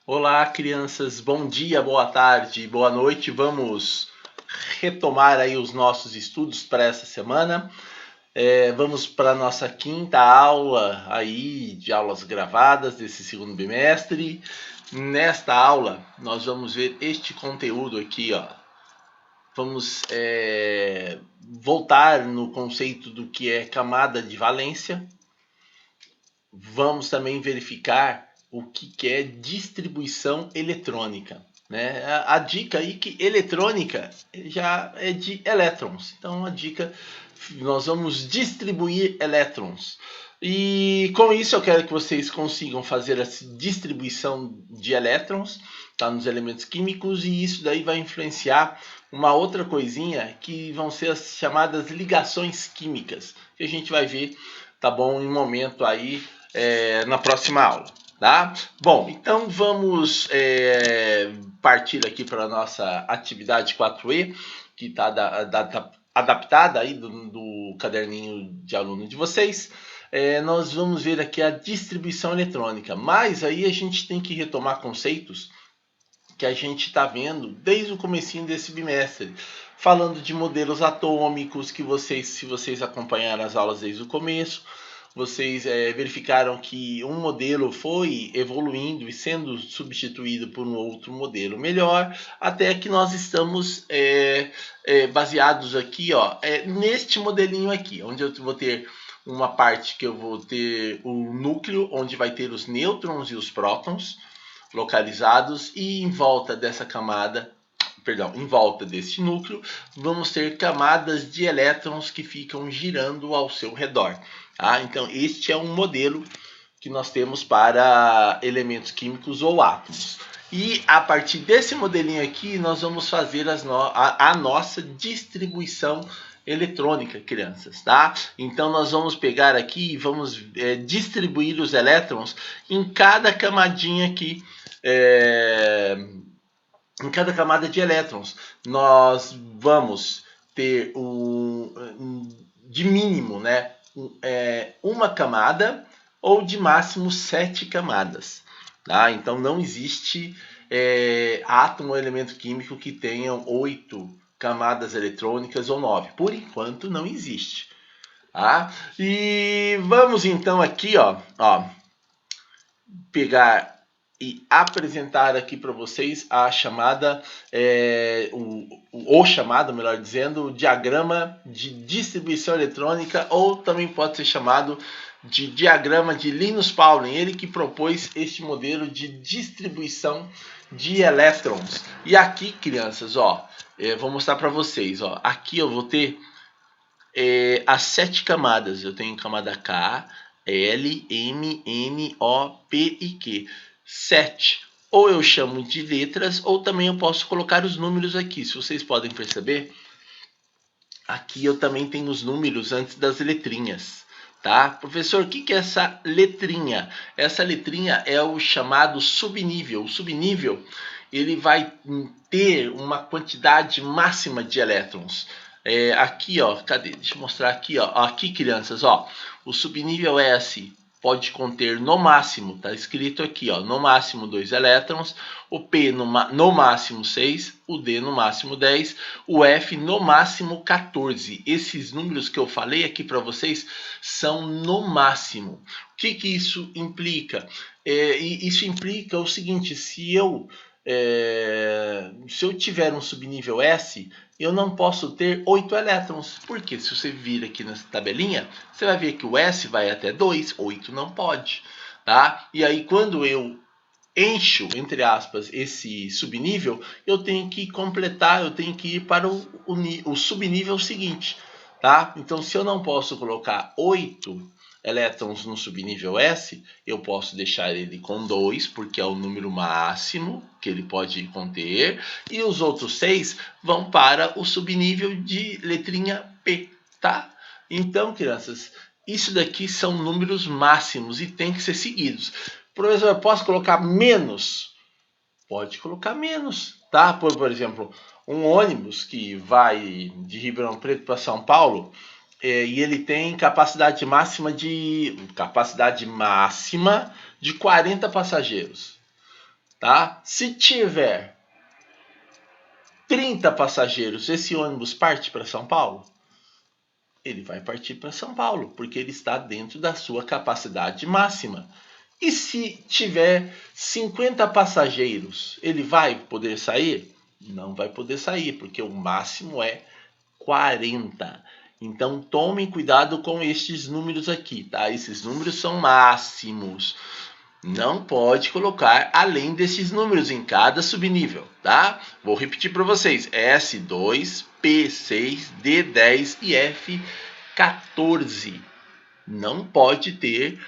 Olá, crianças. Bom dia, boa tarde, boa noite. Vamos retomar aí os nossos estudos para essa semana. Vamos para a nossa quinta aula aí de aulas gravadas desse segundo bimestre. Nesta aula, nós vamos ver este conteúdo aqui, ó. Vamos voltar no conceito do que é camada de valência. Vamos também verificar o que é distribuição eletrônica. Né? A dica aí que eletrônica já é de elétrons. Então a dica, nós vamos distribuir elétrons. E com isso eu quero que vocês consigam fazer essa distribuição de elétrons, tá, nos elementos químicos, e isso daí vai influenciar uma outra coisinha que vão ser as chamadas ligações químicas, que a gente vai ver, tá bom, em um momento aí na próxima aula. Tá? Bom, então vamos partir aqui para a nossa atividade 4E, que está adaptada aí do caderninho de aluno de vocês. Nós vamos ver aqui a distribuição eletrônica, mas aí a gente tem que retomar conceitos que a gente está vendo desde o comecinho desse bimestre, falando de modelos atômicos, que vocês, se vocês acompanharam as aulas desde o começo, vocês verificaram que um modelo foi evoluindo e sendo substituído por um outro modelo melhor, até que nós estamos baseados aqui, ó, neste modelinho aqui, onde eu vou ter uma parte que eu vou ter o núcleo, onde vai ter os nêutrons e os prótons localizados, e em volta dessa camada, em volta deste núcleo, vamos ter camadas de elétrons que ficam girando ao seu redor. Tá? Então, este é um modelo que nós temos para elementos químicos ou átomos. E a partir desse modelinho aqui, nós vamos fazer a nossa distribuição eletrônica, crianças, tá? Então, nós vamos pegar aqui e vamos distribuir os elétrons em cada camadinha aqui, em cada camada de elétrons. Nós vamos ter de mínimo, né, uma camada ou de máximo 7 camadas. Tá? Então não existe átomo ou elemento químico que tenham 8 camadas eletrônicas ou 9. Por enquanto não existe. Tá? E vamos então aqui, ó, pegar e apresentar aqui para vocês a chamada, chamado, melhor dizendo, diagrama de distribuição eletrônica, ou também pode ser chamado de diagrama de Linus Pauling, ele que propôs este modelo de distribuição de elétrons. E aqui, crianças, ó, vou mostrar para vocês, ó, aqui eu vou ter as 7 camadas. Eu tenho camada K, L, M, N, O, P e Q. 7. Ou eu chamo de letras, ou também eu posso colocar os números aqui. Se vocês podem perceber, aqui eu também tenho os números antes das letrinhas. Tá? Professor, o que é essa letrinha? Essa letrinha é o chamado subnível. O subnível, ele vai ter uma quantidade máxima de elétrons. Aqui, ó, cadê? Deixa eu mostrar aqui, ó. Aqui, crianças, ó. O subnível S pode conter no máximo, tá escrito aqui, ó, no máximo 2 elétrons, o P no máximo 6, o D no máximo 10, o F no máximo 14. Esses números que eu falei aqui para vocês são no máximo. O que isso implica? Isso implica o seguinte: se eu tiver um subnível S, eu não posso ter 8 elétrons. Porque se você vir aqui nessa tabelinha, você vai ver que o S vai até 2, 8 não pode. Tá? E aí, quando eu encho, entre aspas, esse subnível, eu tenho que completar, eu tenho que ir para o subnível seguinte. Tá? Então, se eu não posso colocar 8 elétrons no subnível S, eu posso deixar ele com 2, porque é o número máximo que ele pode conter, e os outros 6 vão para o subnível de letrinha P, tá? Então, crianças, isso daqui são números máximos e tem que ser seguidos. Professor, eu posso colocar menos? Pode colocar menos, tá? Por exemplo, um ônibus que vai de Ribeirão Preto para São Paulo, e ele tem capacidade máxima de 40 passageiros. tá? Se tiver 30 passageiros, esse ônibus parte para São Paulo? Ele vai partir para São Paulo, porque ele está dentro da sua capacidade máxima. E se tiver 50 passageiros, ele vai poder sair? Não vai poder sair, porque o máximo é 40. Então tomem cuidado com estes números aqui, tá? Esses números são máximos. Não pode colocar além desses números em cada subnível, tá? Vou repetir para vocês: S2, P6, D10 e F14. Não pode ter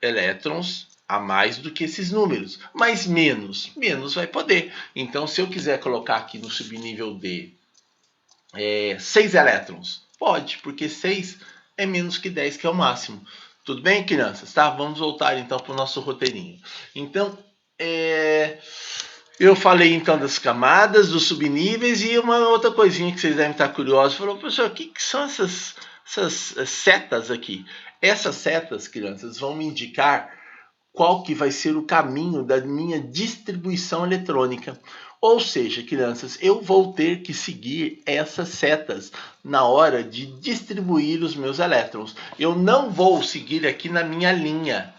elétrons a mais do que esses números, mas menos vai poder. Então, se eu quiser colocar aqui no subnível D 6 elétrons, pode, porque 6 é menos que 10, que é o máximo. Tudo bem, crianças? Tá? Vamos voltar então para o nosso roteirinho. Então, eu falei então das camadas, dos subníveis e uma outra coisinha que vocês devem estar curiosos. Falou, professor, o que são essas setas aqui? Essas setas, crianças, vão me indicar qual que vai ser o caminho da minha distribuição eletrônica. Ou seja, crianças, eu vou ter que seguir essas setas na hora de distribuir os meus elétrons. Eu não vou seguir aqui na minha linha.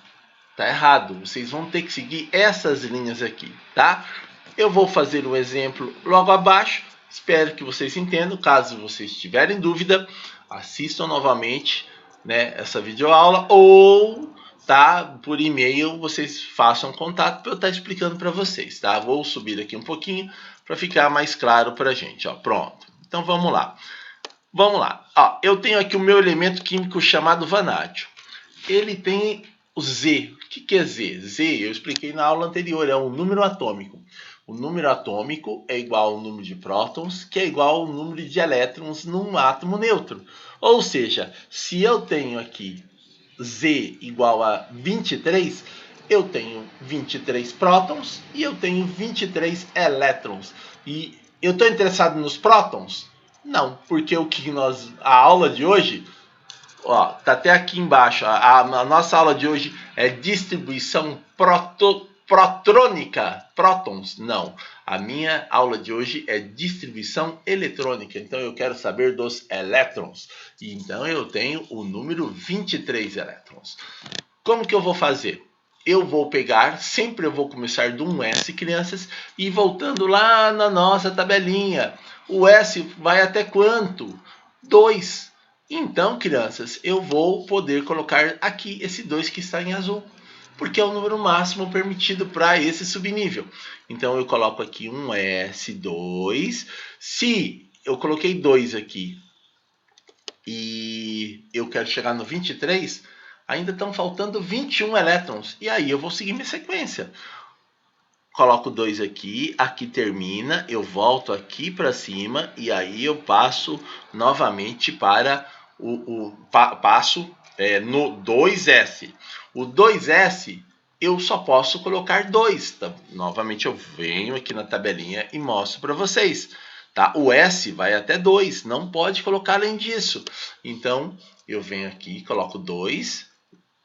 Tá errado. Vocês vão ter que seguir essas linhas aqui, tá? Eu vou fazer um exemplo logo abaixo. Espero que vocês entendam. Caso vocês tiverem dúvida, assistam novamente, né, essa videoaula ou tá, por e-mail vocês façam contato para eu estar explicando para vocês, tá? Vou subir aqui um pouquinho para ficar mais claro para a gente, ó. Pronto. Então vamos lá. Vamos lá. Ó, eu tenho aqui o meu elemento químico chamado vanádio. Ele tem o Z. O que é Z? Z, eu expliquei na aula anterior, é um número atômico. O número atômico é igual ao número de prótons, que é igual ao número de elétrons num átomo neutro. Ou seja, se eu tenho aqui Z igual a 23, eu tenho 23 prótons e eu tenho 23 elétrons. E eu estou interessado nos prótons? Não, porque a aula de hoje, ó, tá até aqui embaixo, a nossa aula de hoje é distribuição protrônica, prótons, não. A minha aula de hoje é distribuição eletrônica, então eu quero saber dos elétrons. E então eu tenho o número 23 elétrons. Como que eu vou fazer? Eu vou pegar, sempre eu vou começar do 1S, crianças, e voltando lá na nossa tabelinha. O S vai até quanto? 2. Então, crianças, eu vou poder colocar aqui esse 2 que está em azul, porque é o número máximo permitido para esse subnível. Então, eu coloco aqui um S2. Se eu coloquei 2 aqui e eu quero chegar no 23, ainda estão faltando 21 elétrons. E aí eu vou seguir minha sequência. Coloco 2 aqui, aqui termina, eu volto aqui para cima e aí eu passo novamente para passo no 2S. O 2S eu só posso colocar 2. Tá? Novamente eu venho aqui na tabelinha e mostro para vocês. Tá? O S vai até 2, não pode colocar além disso. Então eu venho aqui, coloco 2,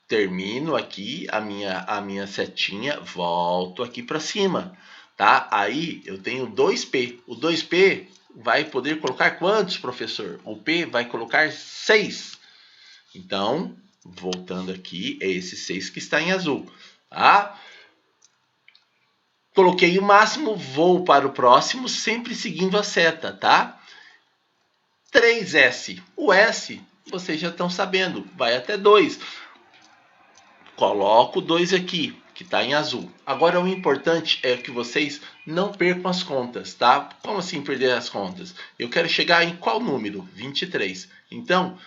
termino aqui a minha setinha, volto aqui para cima. Tá? Aí eu tenho 2P. O 2P vai poder colocar quantos, professor? O P vai colocar 6. Então, voltando aqui, é esse 6 que está em azul. Tá? Coloquei o máximo, vou para o próximo, sempre seguindo a seta, tá? 3S. O S, vocês já estão sabendo, vai até 2. Coloco 2 aqui, que está em azul. Agora, o importante é que vocês não percam as contas, tá? Como assim perder as contas? Eu quero chegar em qual número? 23. Então,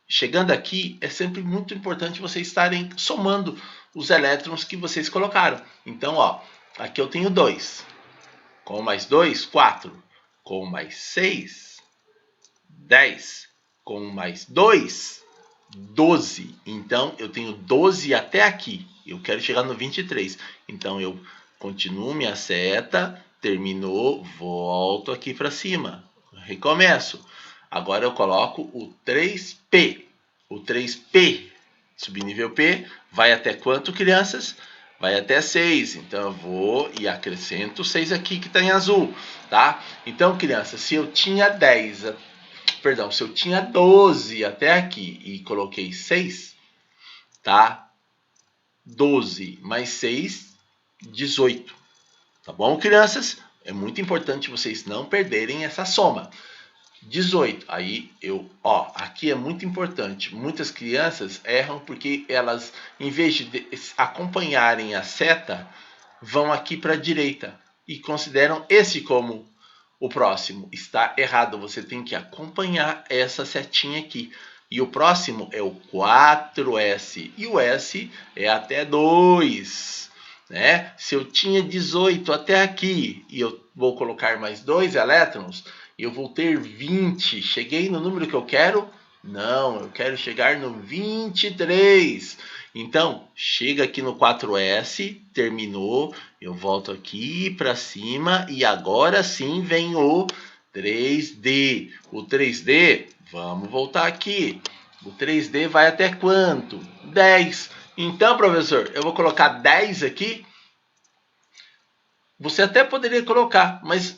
chegando aqui, é sempre muito importante vocês estarem somando os elétrons que vocês colocaram. Então, ó, aqui eu tenho 2. Com mais 2, 4. Com mais 6, 10. Com mais 2, 12. Então, eu tenho 12 até aqui. Eu quero chegar no 23. Então, eu continuo minha seta, terminou, volto aqui para cima. Recomeço. Agora eu coloco o 3P. O 3P, subnível P, vai até quanto, crianças? vai até 6. Então eu vou e acrescento 6 aqui que está em azul, tá? Então, criança, se eu tinha 10, perdão, se eu tinha 12 até aqui e coloquei 6, tá? 12 mais 6, 18. Tá bom, crianças? É muito importante vocês não perderem essa soma. 18. Aí aqui é muito importante. Muitas crianças erram porque elas, em vez de acompanharem a seta, vão aqui para a direita e consideram esse como o próximo. Está errado. Você tem que acompanhar essa setinha aqui. E o próximo é o 4S. E o S é até 2. Né? Se eu tinha 18 até aqui e eu vou colocar mais 2 elétrons, eu vou ter 20. Cheguei no número que eu quero? Não, eu quero chegar no 23. Então, chega aqui no 4S, terminou, eu volto aqui para cima e agora sim vem o 3D. O 3D, vamos voltar aqui. O 3D vai até quanto? 10. Então, professor, eu vou colocar 10 aqui. Você até poderia colocar, mas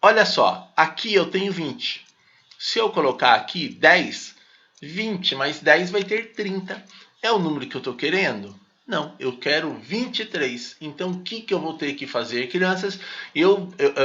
olha só, aqui eu tenho 20. Se eu colocar aqui 10, 20 mais 10 vai ter 30. É o número que eu estou querendo? Não, eu quero 23. Então, o que eu vou ter que fazer, crianças?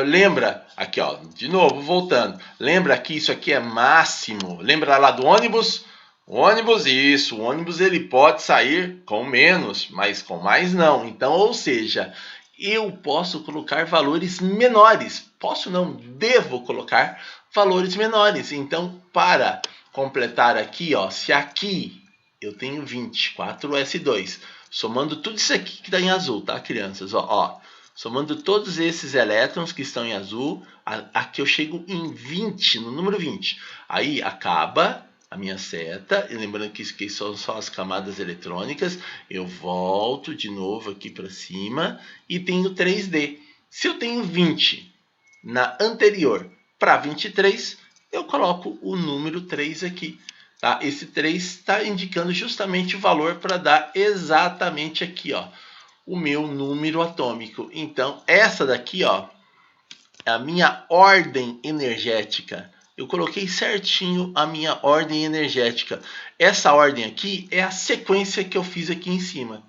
Lembra, aqui ó, de novo, voltando. Lembra que isso aqui é máximo. Lembra lá do ônibus? O ônibus, isso. O ônibus ele pode sair com menos, mas com mais não. Então, ou seja, eu posso colocar valores menores. Posso não, devo colocar valores menores. Então, para completar aqui, ó, se aqui eu tenho 24S2, somando tudo isso aqui que está em azul, tá, crianças? Ó, somando todos esses elétrons que estão em azul, aqui eu chego em 20, no número 20. Aí acaba a minha seta, e lembrando que isso aqui são só as camadas eletrônicas, eu volto de novo aqui para cima e tenho 3D. Se eu tenho 20 na anterior para 23, eu coloco o número 3 aqui. Tá? Esse 3 está indicando justamente o valor para dar exatamente aqui, ó, o meu número atômico. Então, essa daqui, ó, é a minha ordem energética. Eu coloquei certinho a minha ordem energética. Essa ordem aqui é a sequência que eu fiz aqui em cima,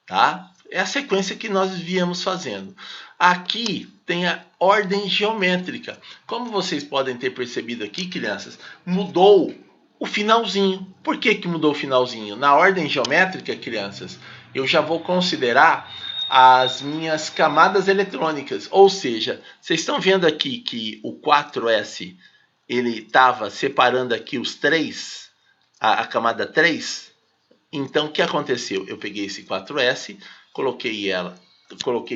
tá? É a sequência que nós viemos fazendo. Aqui tem a ordem geométrica. Como vocês podem ter percebido aqui, crianças, mudou o finalzinho. Por que mudou o finalzinho? Na ordem geométrica, crianças, eu já vou considerar as minhas camadas eletrônicas. Ou seja, vocês estão vendo aqui que o 4S ele estava separando aqui os 3, a camada 3. Então, o que aconteceu? Eu peguei esse 4S, coloquei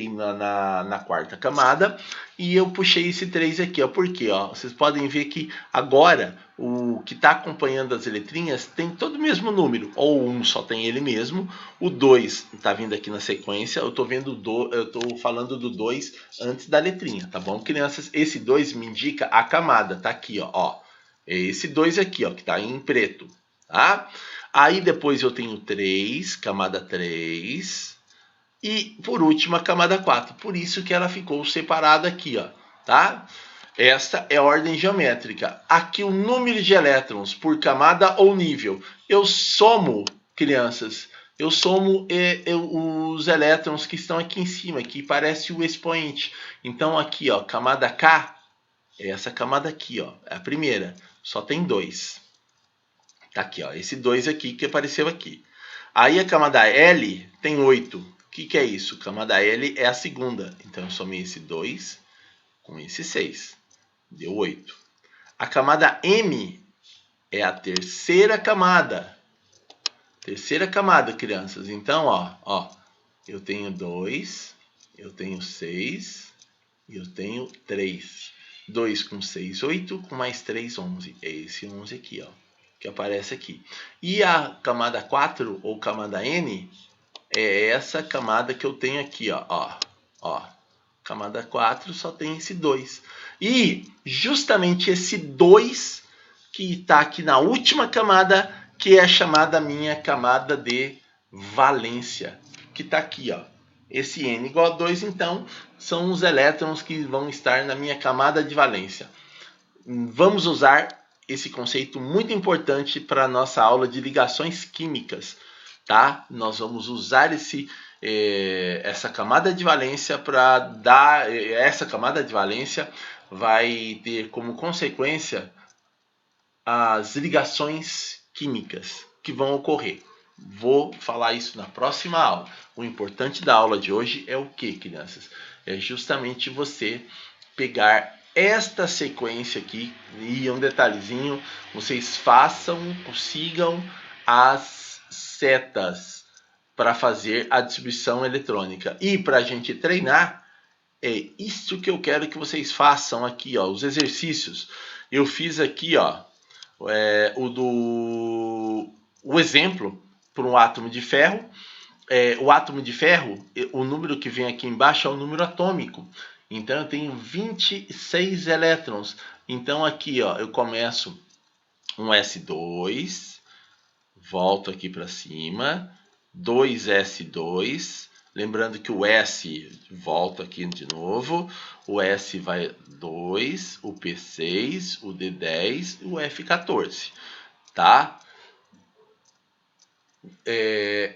na quarta camada e eu puxei esse 3 aqui, ó. Por quê? Ó? Vocês podem ver que agora o que está acompanhando as letrinhas tem todo o mesmo número, ou um só tem ele mesmo, o 2 está vindo aqui na sequência, eu estou falando do 2 antes da letrinha, tá bom, crianças? Esse 2 me indica a camada, tá aqui, ó. É esse 2 aqui, ó, que está em preto, tá? Aí depois eu tenho 3, camada 3, e por último a camada 4. Por isso que ela ficou separada aqui, ó, tá? Esta é a ordem geométrica. Aqui o número de elétrons por camada ou nível. Eu somo, crianças, eu somo os elétrons que estão aqui em cima, que parece o expoente. Então aqui, ó, camada K, é essa camada aqui, ó, é a primeira. Só tem 2. Tá aqui, ó, esse 2 aqui que apareceu aqui. Aí a camada L tem 8. O que é isso? Camada L é a segunda. Então eu somei esse 2 com esse 6. Deu 8. A camada M é a terceira camada. Terceira camada, crianças. Então, ó, eu tenho 2, eu tenho 6 e eu tenho 3. 2 com 6, 8, com mais 3, 11. É esse 11 aqui, ó, que aparece aqui. E a camada 4, ou camada N, é essa camada que eu tenho aqui, ó. Camada 4 só tem esse 2. E justamente esse 2 que está aqui na última camada, que é chamada minha camada de valência, que está aqui, ó. Esse N igual a 2, então, são os elétrons que vão estar na minha camada de valência. Vamos usar esse conceito muito importante para a nossa aula de ligações químicas, tá? Nós vamos usar essa camada de valência para dar... Essa camada de valência vai ter como consequência as ligações químicas que vão ocorrer. Vou falar isso na próxima aula. O importante da aula de hoje é o que, crianças? É justamente você pegar esta sequência aqui, e um detalhezinho, vocês sigam as setas para fazer a distribuição eletrônica. E para a gente treinar, é isso que eu quero que vocês façam aqui, ó, os exercícios. Eu fiz aqui, ó, o exemplo para um átomo de ferro. O átomo de ferro, o número que vem aqui embaixo é o número atômico. Então eu tenho 26 elétrons. Então aqui, ó, eu começo um S2, volto aqui para cima, 2S2, lembrando que o S volta aqui de novo, o S vai 2, o P6, o D10 e o F14, tá?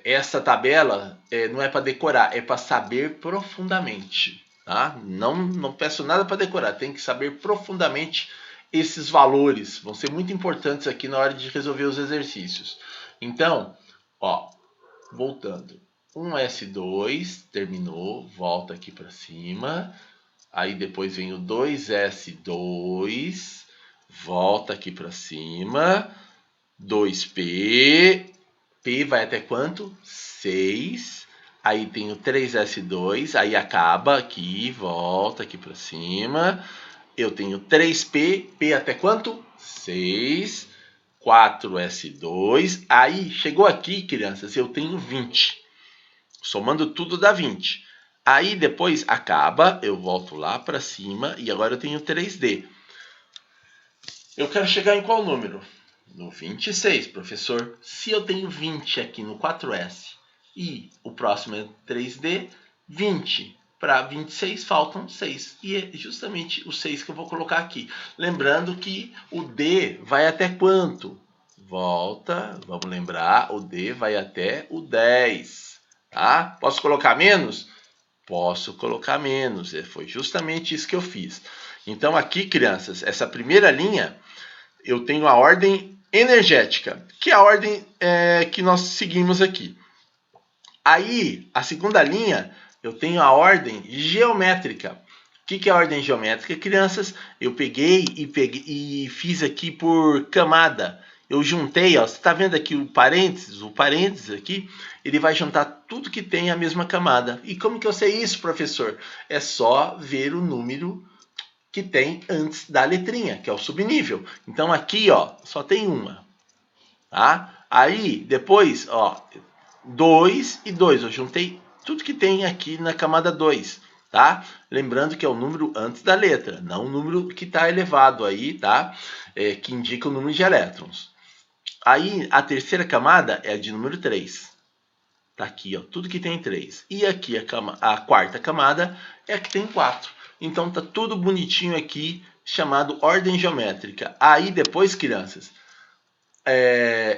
Essa tabela não é para decorar, é para saber profundamente, tá? Não peço nada para decorar, tem que saber profundamente esses valores, vão ser muito importantes aqui na hora de resolver os exercícios. Então, ó, voltando, 1S2, terminou, volta aqui para cima, aí depois vem o 2S2, volta aqui para cima, 2P, P vai até quanto? 6. Aí tem o 3S2, aí acaba aqui, volta aqui para cima. Eu tenho 3P, P até quanto? 6. 4S2. Aí, chegou aqui, crianças, eu tenho 20. Somando tudo dá 20. Aí, depois acaba, eu volto lá para cima e agora eu tenho 3D. Eu quero chegar em qual número? No 26, professor. Se eu tenho 20 aqui no 4S e o próximo é 3D, 20 para 26 faltam 6. E é justamente o 6 que eu vou colocar aqui. Lembrando que o D vai até quanto? Volta, vamos lembrar, o D vai até o 10. Tá? Posso colocar menos? Posso colocar menos. Foi justamente isso que eu fiz. Então aqui, crianças, essa primeira linha, eu tenho a ordem energética, que é a ordem que nós seguimos aqui. Aí, a segunda linha, eu tenho a ordem geométrica. O que é a ordem geométrica, crianças? Eu peguei e fiz aqui por camada. Eu juntei, ó, você está vendo aqui o parênteses aqui, ele vai juntar tudo que tem a mesma camada. E como que eu sei isso, professor? É só ver o número que tem antes da letrinha, que é o subnível. Então aqui, ó, só tem uma, tá? Aí, depois, ó, 2 e 2, eu juntei tudo que tem aqui na camada 2, tá? Lembrando que é o número antes da letra, não o número que está elevado aí, tá? Que indica o número de elétrons. Aí, a terceira camada é a de número 3. Tá aqui, ó, tudo que tem 3. E aqui a quarta camada é a que tem 4. Então tá tudo bonitinho aqui, chamado ordem geométrica. Aí depois, crianças,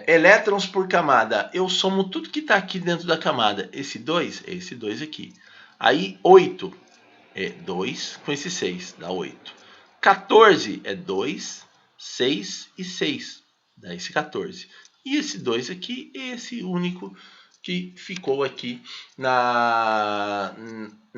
elétrons por camada. Eu somo tudo que está aqui dentro da camada. Esse 2 é esse 2 aqui. Aí 8 é 2 com esse 6, dá 8. 14 é 2, 6 e 6, dá esse 14. E esse 2 aqui é esse único que ficou aqui na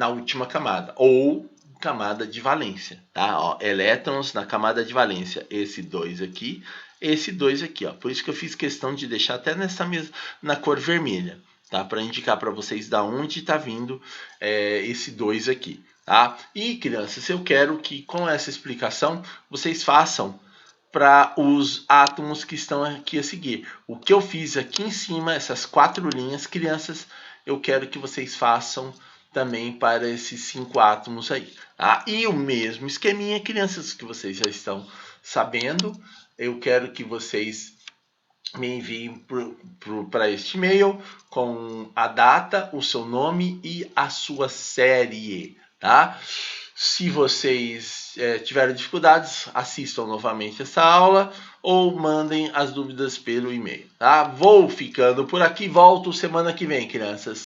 última camada, ou camada de valência, tá? Ó, elétrons na camada de valência, esse 2 aqui, esse 2 aqui, ó. Por isso que eu fiz questão de deixar até nessa mesma, na cor vermelha, tá? Para indicar para vocês da onde está vindo esse 2 aqui, tá? E, crianças, eu quero que com essa explicação vocês façam para os átomos que estão aqui a seguir. O que eu fiz aqui em cima, essas 4 linhas, crianças, eu quero que vocês façam também para esses 5 átomos aí. Tá? E o mesmo esqueminha, crianças, que vocês já estão sabendo, eu quero que vocês me enviem para este e-mail com a data, o seu nome e a sua série, tá? Se vocês tiverem dificuldades, assistam novamente essa aula ou mandem as dúvidas pelo e-mail, tá? Vou ficando por aqui, volto semana que vem, crianças.